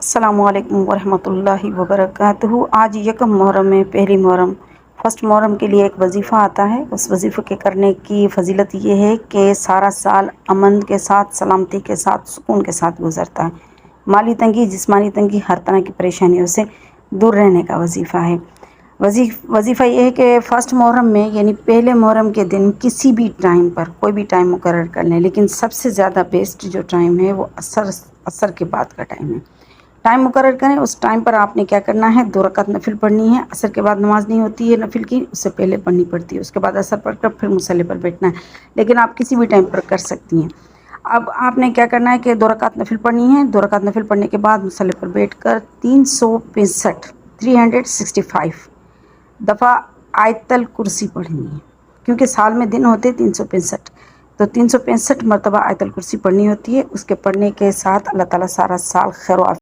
السلام علیکم ورحمۃ اللہ وبرکاتہ۔ آج یکم محرم میں پہلی محرم فرسٹ محرم کے لیے ایک وظیفہ آتا ہے۔ اس وظیفے کے کرنے کی فضیلت یہ ہے کہ سارا سال امن کے ساتھ، سلامتی کے ساتھ، سکون کے ساتھ گزرتا ہے۔ مالی تنگی، جسمانی تنگی، ہر طرح کی پریشانیوں سے دور رہنے کا وظیفہ ہے۔ وظیفہ یہ ہے کہ فرسٹ محرم میں یعنی پہلے محرم کے دن کسی بھی ٹائم پر کوئی بھی ٹائم مقرر کر لیں، لیکن سب سے زیادہ بیسٹ جو ٹائم ہے وہ عصر کے بعد کا ٹائم ہے۔ ٹائم مقرر کریں، اس ٹائم پر آپ نے کیا کرنا ہے، 2 رکعت نفل پڑھنی ہے۔ عصر کے بعد نماز نہیں ہوتی ہے نفل کی، اس سے پہلے پڑھنی پڑتی ہے۔ اس کے بعد عصر پڑھ کر پھر مصلی پر بیٹھنا ہے، لیکن آپ کسی بھی ٹائم پر کر سکتی ہیں۔ اب آپ نے کیا کرنا ہے کہ 2 رکعت نفل پڑھنی ہے۔ 2 رکعت نفل پڑھنے کے بعد مصلی پر بیٹھ کر 365 دفعہ آیت الکرسی پڑھنی ہے، کیونکہ سال میں دن ہوتے 365، تو 365 مرتبہ آیت الکرسی پڑھنی ہوتی ہے۔ اس کے پڑھنے کے ساتھ اللہ تعالیٰ سارا سال خیر و